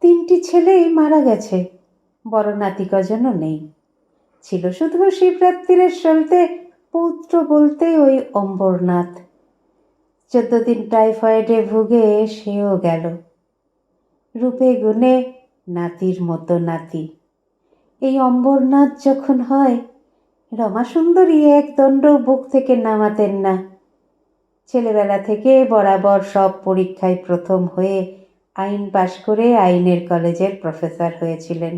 3টি ছেলেই মারা গেছে, বড় নাতি কজনও নেই। ছিল শুধু শিবরাত্রির সলতে পৌত্র বলতে ওই অম্বরনাথ। 14 দিন টাইফয়েডে ভুগে সেও গেল। রূপে গুণে নাতির মতো নাতি। এই অম্বরনাথ যখন হয়, রমাসুন্দরী এক দণ্ড বুক থেকে নামাতেন না। ছেলেবেলা থেকে বরাবর সব পরীক্ষায় প্রথম হয়ে আইন পাশ করে আইনের কলেজের প্রফেসর হয়েছিলেন।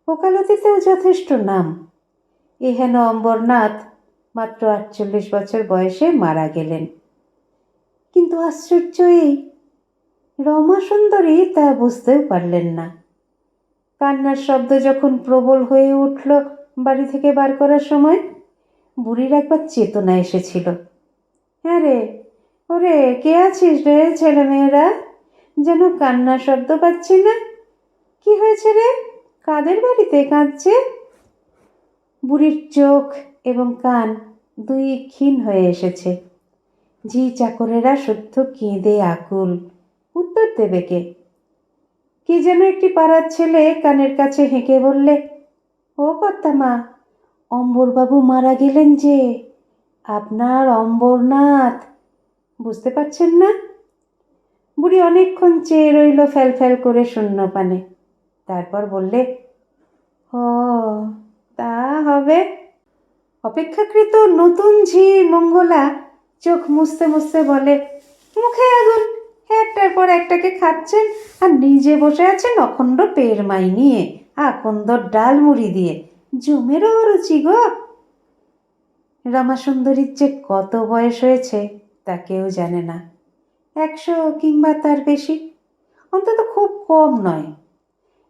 ওকালতিতেও যথেষ্ট নাম। এহেন অম্বরনাথ মাত্র 48 বছর বয়সে মারা গেলেন। কিন্তু আশ্চর্য এই, রমাসুন্দরী তা বুঝতেও পারলেন না। কান্নার শব্দ যখন প্রবল হয়ে উঠল বাড়ি থেকে বার করার সময়, বুড়ির একবার চেতনা এসেছিল। হ্যাঁ রে, ওরে কে আছিস রে? ছেলেমেয়েরা যেন কান্নার শব্দ পাচ্ছি না। কি হয়েছে রে? কাদের বাড়িতে কাঁদছে? বুড়ির চোখ এবং কান দুই ক্ষীণ হয়ে এসেছে। ঝি চাকরেরা সত্য কেঁদে আকুল, উত্তর দেবে কে? কি যেন একটি পাড়ার ছেলে কানের কাছে হেঁকে বললে, ও কর্তামা, অম্বরবাবু মারা গেলেন যে, আপনার অম্বরনাথ। বুঝতে পারছেন না? বুড়ি অনেকক্ষণ চেয়ে রইল ফ্যাল ফ্যাল করে শূন্য পানে। তারপর বললে, ও তা হবে। অপেক্ষাকৃত নতুন ঝি মঙ্গলা চোখ মুছতে মুছতে বলে, মুখে আগুন, একটার পর একটাকে খাচ্ছেন আর নিজে বসে আছেন অখণ্ড পের মাই নিয়ে, আকন্দর ডাল মুড়ি দিয়ে। জমেরও অরুচি গো। রমাসুন্দরীর যে কত বয়স হয়েছে তা কেউ জানে না। 100 কিংবা তার বেশি, অন্তত খুব কম নয়।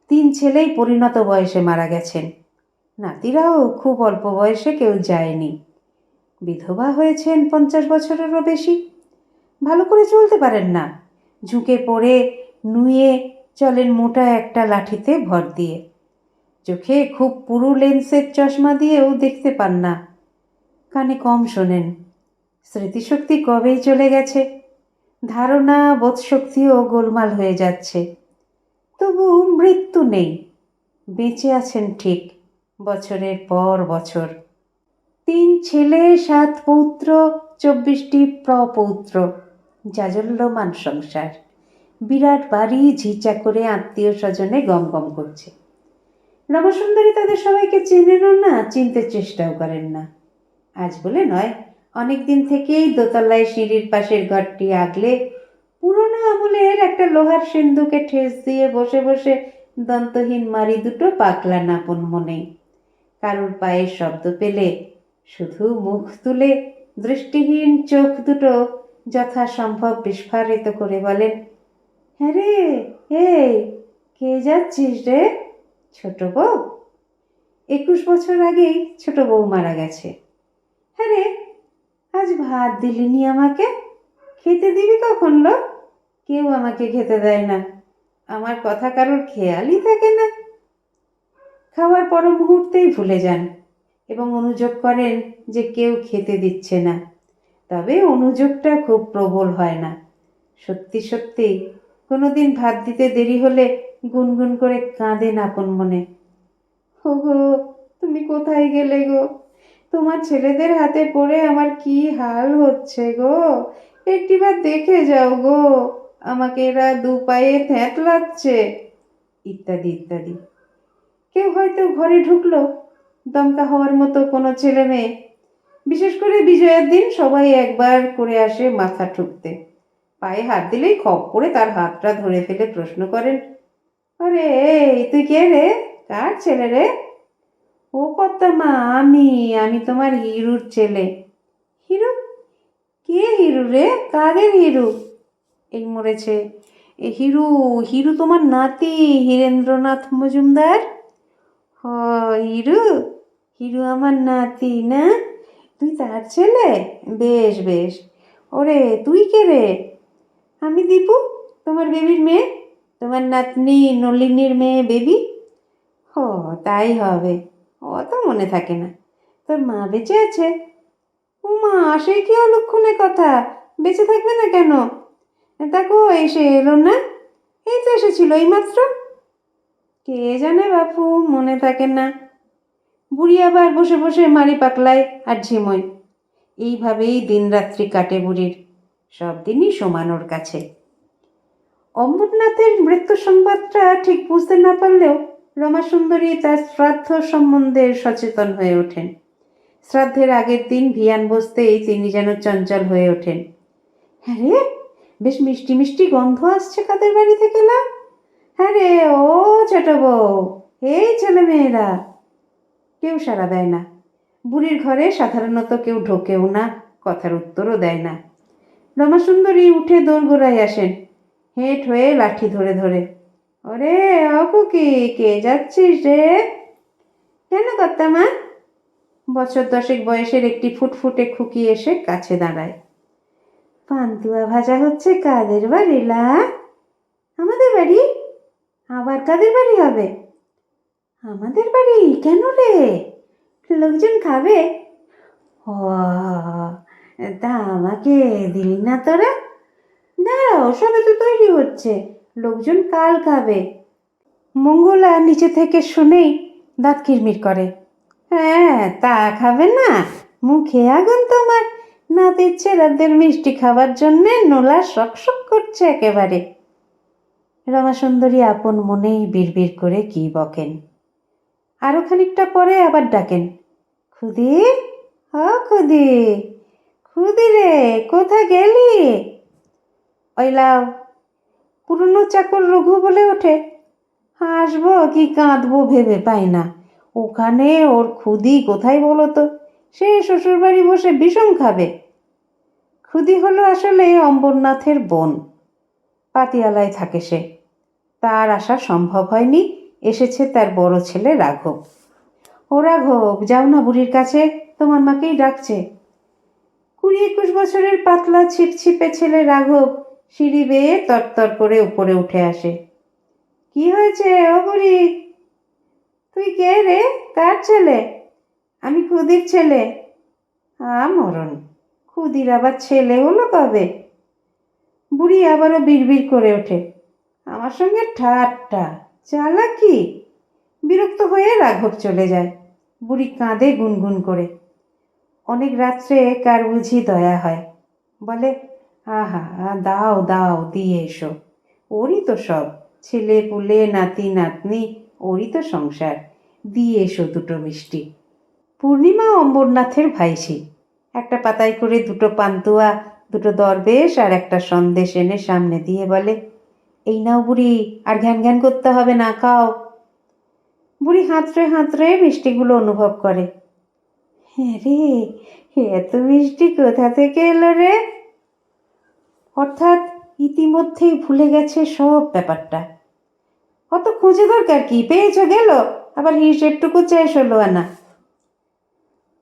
3 ছেলেই পরিণত বয়সে মারা গেছেন। নাতিরাও খুব অল্প বয়সে কেউ যায়নি। বিধবা হয়েছেন 50 বছরেরও বেশি। ভালো করে চলতে পারেন না, ঝুঁকে পড়ে নুয়ে চলেন মোটা একটা লাঠিতে ভর দিয়ে। চোখে খুব পুরু লেন্সের চশমা দিয়েও দেখতে পান না। কানে কম শোনেন। স্মৃতিশক্তি কবেই চলে গেছে। ধারণা বোধশক্তিও গোলমাল হয়ে যাচ্ছে। তবু মৃত্যু নেই, বেঁচে আছেন ঠিক, বছরের পর বছর। 3 ছেলে 7 পৌত্র, 24টি প্রপৌত্র, জাজল্যমান সংসার। বিরাট বাড়ি, ঝিচা করে আত্মীয় স্বজনে গম গম করছে। রমাসুন্দরী তাদের সবাইকে চেনেনও না, চিনতে চেষ্টাও করেন না। আজ বলে নয়, অনেক দিন থেকেই দোতলায় সিঁড়ির পাশের ঘরটি আগলে পুরনো আমলের একটা লোহার সিন্ধুকে ঠেস দিয়ে বসে বসে দন্তহীন মারি দুটো পাকলা নাপন মনে। কারুর পায়ের শব্দ পেলে শুধু মুখ তুলে দৃষ্টিহীন চোখ দুটো যথাসম্ভব বিস্ফারিত করে বলেন, হ্যাঁ রে, এই কে যাচ্ছিস রে? ছোট বউ। 21 বছর আগেই ছোট বউ মারা গেছে। হ্যাঁ রে, আজ ভাত দিলিনি আমাকে, খেতে দিবি কখন লো? কেউ আমাকে খেতে দেয় না, আমার কথা কারোর খেয়ালই থাকে না। খাওয়ার পর মুহূর্তেই ভুলে যান এবং অনুযোগ করেন যে কেউ খেতে দিচ্ছে না। তবে অনুযোগটা খুব প্রবল হয় না। সত্যি সত্যি কোনোদিন ভাত দিতে দেরি হলে গুনগুন করে কাঁদেন আপন মনে, ও গো, তুমি কোথায় গেলে গো? তোমার ছেলেদের হাতে পড়ে আমার কি হাল হচ্ছে গো, একটিবার দেখে যাও গো, আমাকে এরা 2 পায়ে থ্যাতলাচ্ছে, ইত্যাদি ইত্যাদি। কেউ হয়তো ঘরে ঢুকলো, দমকা হওয়ার মতো কোনো ছেলে মেয়ে। বিশেষ করে বিজয়ার দিন সবাই একবার করে আসে মাথা ঠুকতে। পায়ে হাত দিলেই খপ করে তার হাতটা ধরে ফেলে প্রশ্ন করেন, আরে এই তুই কে রে? কার ছেলে রে? ও কর্তামা, আমি তোমার হিরুর ছেলে। হিরু? কে হিরু রে? কাদের হিরু? এই মরেছে। এ হিরু, হিরু তোমার নাতি হীরেন্দ্রনাথ মজুমদার। হ, হিরু, হিরু আমার নাতি না? তুই তার ছেলে? বেশ বেশ। ওরে তুই কে রে? আমি দীপু, তোমার বেবির মেয়ে, তোমার নাতনি নলিনীর মেয়ে বেবি। ও তাই হবে, অত মনে থাকে না। তোর মা বেঁচে আছে? ও মা, সে কি অলক্ষণে কথা, বেঁচে থাকবে না কেন? দেখো এসে এলো না? এই তো এসেছে এসেছিল এইমাত্র? কে জানে বাপু, মনে থাকে না। বুড়ি আবার বসে বসে মারি পাকলায় আর ঝিমোয়। এইভাবেই দিনরাত্রি কাটে বুড়ির, সব দিনই সমান ওর কাছে। অমরনাথের মৃত্যু সংবাদটা ঠিক বুঝতে না পারলেও রমাসুন্দরী তার শ্রাদ্ধ সম্বন্ধে সচেতন হয়ে ওঠেন। শ্রাদ্ধের আগের দিন ভিয়ান বসতেই তিনি যেন চঞ্চল হয়ে ওঠেন। হ্যাঁ রে, বেশ মিষ্টি মিষ্টি গন্ধ আসছে কাদের বাড়ি থেকে না? হ্যাঁ রে, ও ছোট বউ, এই ছেলে মেয়েরা। কেউ সাড়া দেয় না। বুড়ির ঘরে সাধারণত কেউ ঢোকেও না, কথার উত্তরও দেয় না। রমাসুন্দরী উঠে দোরগোড়ায় আসেন, হেঁট হয়ে লাঠি ধরে ধরে। ওরে অকুকি, কে যাচ্ছিস রে? কেন কর্তামা? বছর 10 বয়সের একটি ফুটফুটে খুকি এসে কাছে দাঁড়ায়। পান্তুয়া ভাজা হচ্ছে কাদের বাড়ি লা? আমাদের বাড়ি? আবার কাদের বাড়ি হবে? আমাদের বাড়ি কেন রে? লোকজন খাবে? ও, তা আমাকে দিলি না তোরা? দাঁড়াও, সবে তো তৈরি হচ্ছে, লোকজন কাল খাবে। মঙ্গলা নিচে থেকে শুনেই দাঁত কিরমির করে। হ্যাঁ, তা খাবে না? মুখে আগুন তোমার। নাতির ছেলেদের মিষ্টি খাবার জন্যে নোলা শক করছে একেবারে। রমাসুন্দরী আপন মনেই বিড়বিড় করে কি বকেন। আরো খানিকটা পরে আবার ডাকেন, খুদি, ও খুদি, খুদি রে, কোথা গেলি? ওই লাও। পুরনো চাকর রঘু বলে ওঠে। হাসবো কি কাঁদবো ভেবে পাই না। ওখানে ওর খুদি কোথায় বলো তো? সে শ্বশুরবাড়ি বসে বিষম খাবে। খুদি হলো আসলে অম্বরনাথের বোন, পাতিয়ালায় থাকে সে। তার আসা সম্ভব হয়নি, এসেছে তার বড় ছেলে রাঘব। ও রাঘব, যাও না বুড়ির কাছে, তোমার মাকেই ডাকছে। 20-21 বছরের পাতলা ছিপছিপে ছেলে রাঘব সিঁড়ি বেয়ে তরতর করে উপরে উঠে আসে। কি হয়েছে ও বুড়ি? তুই কে রে? কার ছেলে? আমি খুদির ছেলে। মরণ, খুদির আবার ছেলে হলো কবে? বুড়ি আবারও বিড়বিড় করে ওঠে। আমার সঙ্গে ঠাট্টা, চালাকি। বিরক্ত হয়ে রাঘব চলে যায়। বুড়ি কাঁদে গুনগুন করে। অনেক রাত্রে কার বুঝি দয়া হয়, বলে, আহা, দাও দাও, দিয়ে এসো। ওরই তো সব, ছেলে পুলে নাতি নাতনি, ওরই তো সংসার, দিয়ে এসো দুটো মিষ্টি। পূর্ণিমা অম্বরনাথের ভাইঝি। একটা পাতায় করে 2টো পান্তুয়া, 2টো দরবেশ আর একটা সন্দেশ এনে সামনে দিয়ে বলে, এই নাও বুড়ি, আর ঘ্যান ঘ্যান করতে হবে না, খাও। বুড়ি হাতড়ে হাতড়ে মিষ্টিগুলো অনুভব করে। হ্যাঁ রে, এত মিষ্টি কোথা থেকে এলো রে? অর্থাৎ ইতিমধ্যেই ভুলে গেছে সব ব্যাপারটা। অত খুঁজে দরকার কি, পেয়েছ গেল, আবার হিসেবটুকু চাই 16 আনা।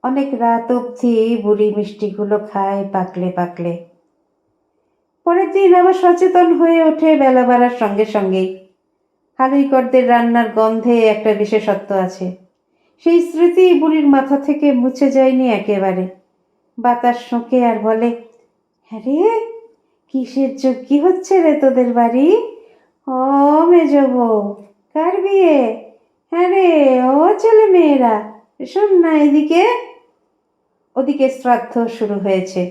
অনেক রাত অবধি বুড়ি মিষ্টিগুলো খায় পাকলে পাকলে। পরের দিন আবার সচেতন হয়ে ওঠে বেলা বাড়ার সঙ্গে সঙ্গেই। হালুইকরদের রান্নার গন্ধে একটা বিশেষত্ব আছে, সেই স্মৃতি বুড়ির মাথা থেকে মুছে যায়নি একেবারে। বাতাস শোঁকে আর বলে, হ্যাঁ রে, কিসের কি হচ্ছে রে তোদের বাড়ি? ও মেজ বউ, কার বিয়ে? হ্যাঁ রে, ও ছেলে মেয়েরা, শোন না এদিকে। ওদিকে শ্রাদ্ধ শুরু হয়েছে।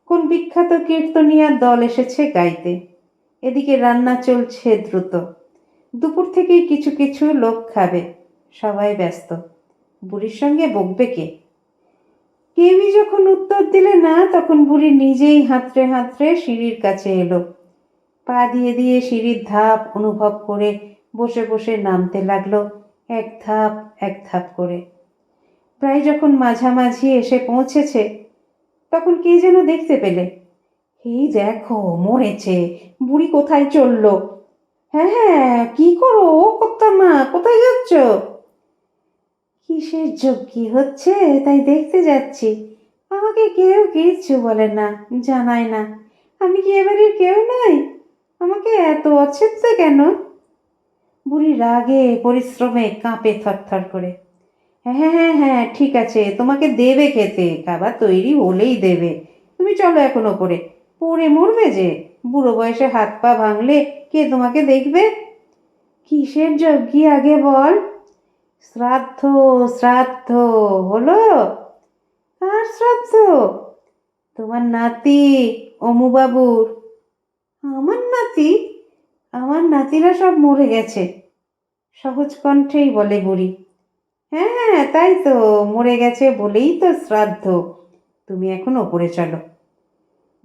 কোন বিখ্যাত কীর্তনিয়ার দল এসেছে গাইতে। এদিকে রান্না চলছে দ্রুত। দুপুর থেকেই কিছু কিছু লোক খাবে, সবাই ব্যস্ত। বুড়ির সঙ্গে বকবে কে? কেউই যখন উত্তর দিলে না, তখন বুড়ি নিজেই হাতড়ে হাতড়ে সিঁড়ির কাছে এলো। পা দিয়ে দিয়ে সিঁড়ির ধাপ অনুভব করে বসে বসে নামতে লাগলো, এক ধাপ এক ধাপ করে। প্রায় যখন মাঝামাঝি এসে পৌঁছেছে, তখন কে যেন দেখতে পেলে। এই দেখো, মরেছে, বুড়ি কোথায় চললো? হ্যাঁ হ্যাঁ, কি করো ও কর্তামা, কোথায় যাচ্ছ? কিসের যজ্ঞি হচ্ছে তাই দেখতে যাচ্ছি। আমাকে কেউ কিচ্ছু বলে না, জানায় না। আমি কি এবারের কেউ নই? আমাকে এত অচ্ছেদ্য কেন? বুড়ি রাগে পরিশ্রমে কাঁপে থরথর করে। হ্যাঁ হ্যাঁ হ্যাঁ, ঠিক আছে, তোমাকে দেবে খেতে, খাবার তৈরি হলেই দেবে। তুমি চলো এখন ওপরে, পড়ে মরবে যে। বুড়ো বয়সে হাত পা ভাঙলে কে তোমাকে দেখবে? কিসের যজ্ঞি আগে বল? শ্রাদ্ধ, শ্রাদ্ধ হলো? আর শ্রাদ্ধ? তোমার নাতি অমুবাবুর। আমার নাতি? আমার নাতিরা সব মরে গেছে, সহজ কণ্ঠেই বলে বুড়ি। হ্যাঁ হ্যাঁ, তাই তো, মরে গেছে বলেই তো শ্রাদ্ধ। তুমি এখন ওপরে চলো।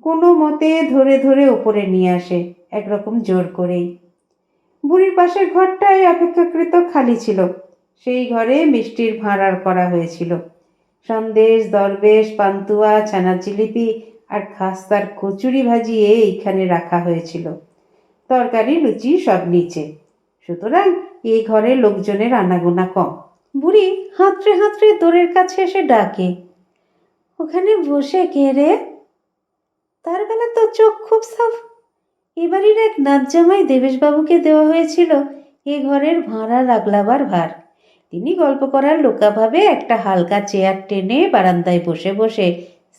কোনো মতে ধরে ধরে ওপরে নিয়ে আসে, একরকম জোর করেই। বুড়ির পাশের ঘরটায় অপেক্ষাকৃত খালি ছিল। সেই ঘরে মিষ্টির ভাঁড়ার করা হয়েছিল। সন্দেশ, দরবেশ, পান্তুয়া, ছানার জিলিপি আর খাস্তার কচুরি ভাজি এইখানে রাখা হয়েছিল। তরকারি লুচি সব নিচে। সুতরাং এই ঘরে লোকজনের আনাগোনা কম। বুড়ি হাতড়ে হাতড়ে দোরের কাছে এসে ডাকে, ওখানে বসে কে রে? তার বেলা তো চোখ খুব সাফ। এবারের এক নাচ জামাই দেবেশবাবুকে দেওয়া হয়েছিল এ ঘরের ভাড়া লাগলাবার ভার। তিনি গল্প করার লোকাভাবে একটা হালকা চেয়ার টেনে বারান্দায় বসে বসে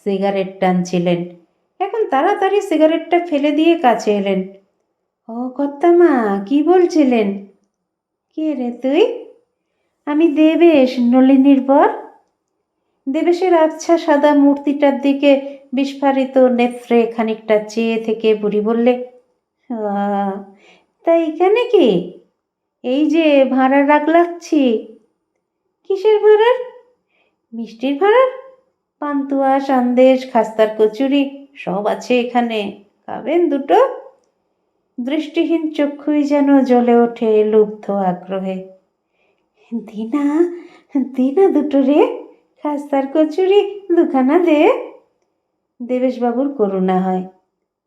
সিগারেট টানছিলেন। এখন তাড়াতাড়ি সিগারেটটা ফেলে দিয়ে কাছে এলেন। ও কর্তামা, কি বলছিলেন? কে রে তুই? আমি দেবেশ, নলিনীর বর। দেবেশের আচ্ছা সাদা মূর্তিটার দিকে বিস্ফারিত নেত্রে খানিকটা চেয়ে থেকে বুড়ি বললে, তা এখানে কি? এই যে ভাড়ার রাগ লাগছি। কিসের ভাড়ার? মিষ্টির ভাড়ার। পান্তুয়া, সন্দেশ, খাস্তার কচুরি সব আছে এখানে। খাবেন দুটো? দৃষ্টিহীন চক্ষুই যেন জ্বলে ওঠে লুব্ধ আগ্রহে। দিনা, দিনা দুটো রে, খাস্তার কচুরি দুখানা দে। দেবেশবাবুর করুণা হয়,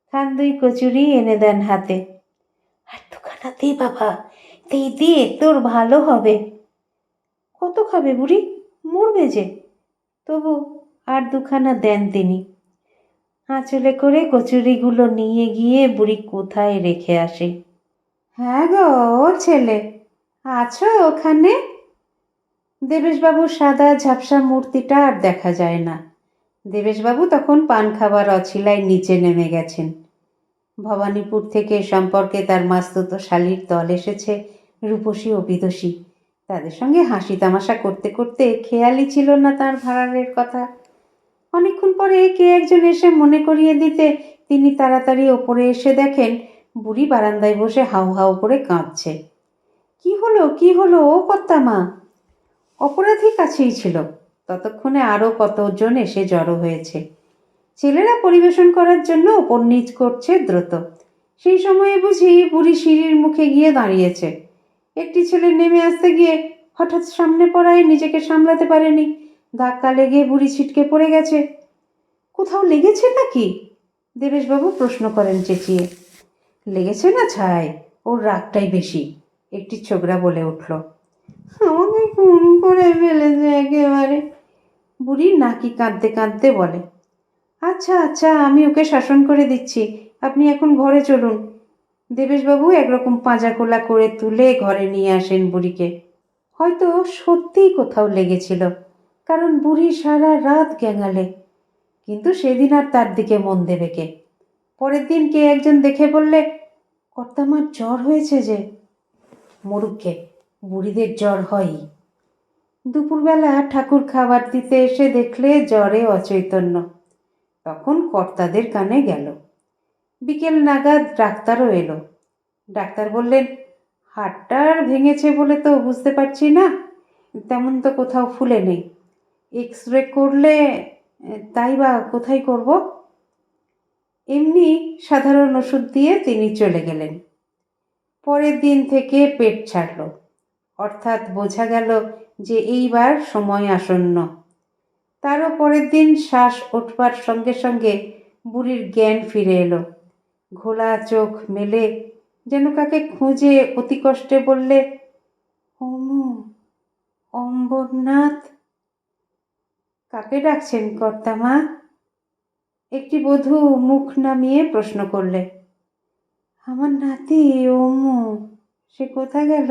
খান দুই কচুরি এনে দেন হাতে। আর দুখানা দে বাবা, দে দে, তোর ভালো হবে। কত খাবে বুড়ি, মরবে যে। তবু আর দুখানা দেন তিনি। আঁচলে করে কচুরিগুলো নিয়ে গিয়ে বুড়ি কোথায় রেখে আসে। হ্যাঁ গো, ও ছেলে, আছো ওখানে? দেবেশবাবুর সাদা ঝাপসা মূর্তিটা আর দেখা যায় না। দেবেশবাবু তখন পান খাবার অছিলায় নিচে নেমে গেছেন। ভবানীপুর থেকে সম্পর্কে তার মাস্তুতো শালির দল এসেছে, রূপসী ও বিদুষী। তাদের সঙ্গে হাসি তামাশা করতে করতে খেয়ালই ছিল না তার ভাড়ারের কথা। অনেকক্ষণ পরে কে একজন এসে মনে করিয়ে দিতে তিনি তাড়াতাড়ি ওপরে এসে দেখেন বুড়ি বারান্দায় বসে হাউ হাউ করে কাঁদছে। কি হলো, কি হলো ও কর্তামা? অপরাধী কাছেই ছিল। ততক্ষণে আরও কতজন এসে জড়ো হয়েছে। ছেলেরা পরিবেশন করার জন্য ওপর নিচ করছে দ্রুত। সেই সময়ে বুঝি বুড়ি সিঁড়ির মুখে গিয়ে দাঁড়িয়েছে। একটি ছেলে নেমে আসতে গিয়ে হঠাৎ সামনে পড়ায় নিজেকে সামলাতে পারেনি। ধাক্কা লেগে বুড়ি ছিটকে পড়ে গেছে। কোথাও লেগেছে নাকি? দেবেশবাবু প্রশ্ন করেন চেঁচিয়ে। লেগেছে না ছাই, ওর রাগটাই বেশি, একটি ছোকরা বলে উঠল। আমাকে খুন করে ফেলেছে একেবারে, বুড়ি নাকি কাঁদতে কাঁদতে বলে। আচ্ছা আচ্ছা, আমি ওকে শাসন করে দিচ্ছি, আপনি এখন ঘরে চলুন। দেবেশবাবু একরকম পাঁজাকোলা করে তুলে ঘরে নিয়ে আসেন বুড়িকে। হয়তো সত্যিই কোথাও লেগেছিল, কারণ বুড়ি সারা রাত গ্যাঙালে। কিন্তু সেদিন আর তার দিকে মন দেবে কে? পরের দিন কে একজন দেখে বললে, কর্তামার জ্বর হয়েছে যে। মরুক্ষে, বুড়িদের জ্বর হয়ই। দুপুরবেলা ঠাকুর খাবার দিতে এসে দেখলে জ্বরে অচৈতন্য। তখন কর্তাদের কানে গেল। বিকেল নাগাদ ডাক্তারও এলো। ডাক্তার বললেন, হাড়টার ভেঙেছে বলে তো বুঝতে পারছি না, তেমন তো কোথাও ফুলে নেই। এক্স রে করলে, তাই বা কোথায় করব? এমনি সাধারণ ওষুধ দিয়ে তিনি চলে গেলেন। পরের দিন থেকে পেট ছাড়ল, অর্থাৎ বোঝা গেল যে এইবার সময় আসন্ন। তারও পরের দিন শ্বাস উঠবার সঙ্গে সঙ্গে বুড়ির জ্ঞান ফিরে এলো। ঘোলা চোখ মেলে যেন কাকে খুঁজে অতি কষ্টে বললে, অমু, অম্বরনাথ। কাকে ডাকছেন কর্তামা? একটি বধূ মুখ নামিয়ে প্রশ্ন করলে। আমার নাতি অমু, সে কোথায় গেল?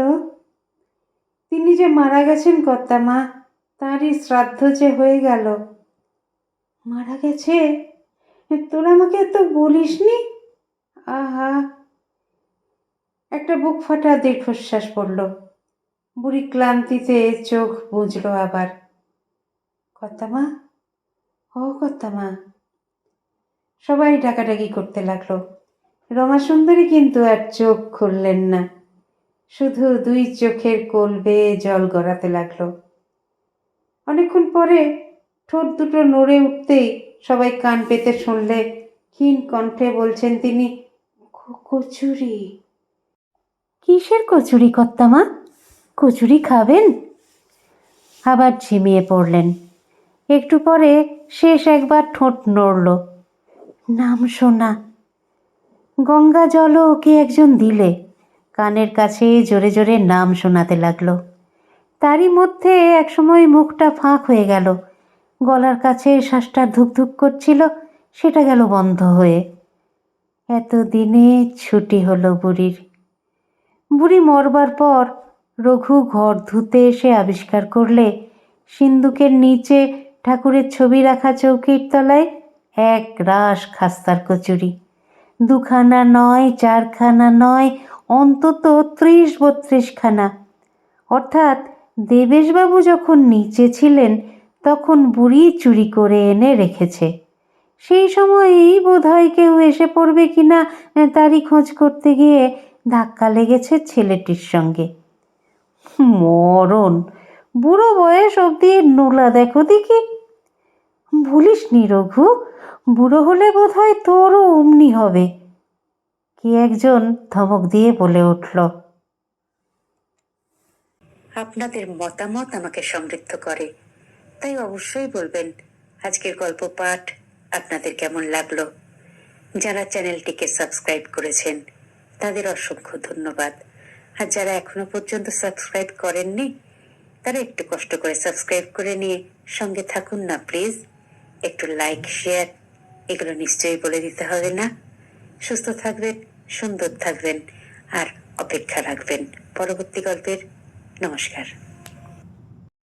তিনি যে মারা গেছেন কর্তামা, তাঁরই শ্রাদ্ধ যে হয়ে গেল। মারা গেছে? তোরা আমাকে তো বলিসনি। আহা, একটা বুক ফাটা দীর্ঘশ্বাস পড়ল। বুড়ি ক্লান্তিতে চোখ বুজল আবার। কর্তামা, ও কর্তামা। সবাই ডাকাডাকি করতে লাগলো। রমাসুন্দরী কিন্তু আর চোখ খুললেন না, শুধু দুই চোখের কোল বেয়ে জল গড়াতে লাগলো। অনেকক্ষণ পরে ঠোঁট দুটো নড়ে উঠতেই সবাই কান পেতে শুনলে ক্ষীণ কণ্ঠে বলছেন তিনি, কচুরি। কিসের কচুরি কর্তামা? কচুরি খাবেন? আবার ঝিমিয়ে পড়লেন। একটু পরে শেষ একবার ঠোঁট নড়ল। নাম শোনা। গঙ্গা জলও ওকে একজন দিলে। কানের কাছে জোরে জোরে নাম শোনাতে লাগলো। তারই মধ্যে একসময় মুখটা ফাঁক হয়ে গেল। গলার কাছে শ্বাসটা ধুকধুক করছিল, সেটা গেল বন্ধ হয়ে। এতদিনে ছুটি হলো বুড়ির। বুড়ি মরবার পর রঘু ঘর ধুতে এসে আবিষ্কার করলে সিন্দুকের নিচে ঠাকুরের ছবি রাখা চৌকির তলায় এক রাশ খাস্তার কচুরি। দুখানা নয়, চারখানা নয়, অন্তত ৩০-৩২খানা। অর্থাৎ দেবেশবাবু যখন নিচে ছিলেন তখন বুড়ি চুরি করে এনে রেখেছে। সেই সময়েই বোধহয় কেউ এসে পড়বে কিনা তারই খোঁজ করতে গিয়ে ধাক্কা লেগেছে ছেলেটির সঙ্গে। মরণ! বুড়ো বয়স অবধি নোলা দেখো দেখি। ভুলিস নি রঘু, বুড়ো হলে বোধহয় তোরও অমনি হবে। কি একজন ধমক দিয়ে বলে উঠল। আপনাদের মতামত আমাকে সমৃদ্ধ করে, তাই অবশ্যই বলবেন আজকের গল্প পাঠ আপনাদের কেমন লাগলো। যারা চ্যানেলটিকে সাবস্ক্রাইব করেছেন তাদের অসংখ্য ধন্যবাদ। আর যারা এখনো পর্যন্ত সাবস্ক্রাইব করেননি তারা একটু কষ্ট করে সাবস্ক্রাইব করে নিয়ে সঙ্গে থাকুন না প্লিজ। একটু লাইক, শেয়ার এগুলো নিশ্চয়ই বলে দিতে হবে না? সুস্থ থাকবেন, সুন্দর থাকবেন আর অপেক্ষা রাখবেন পরবর্তী গল্পের। নমস্কার।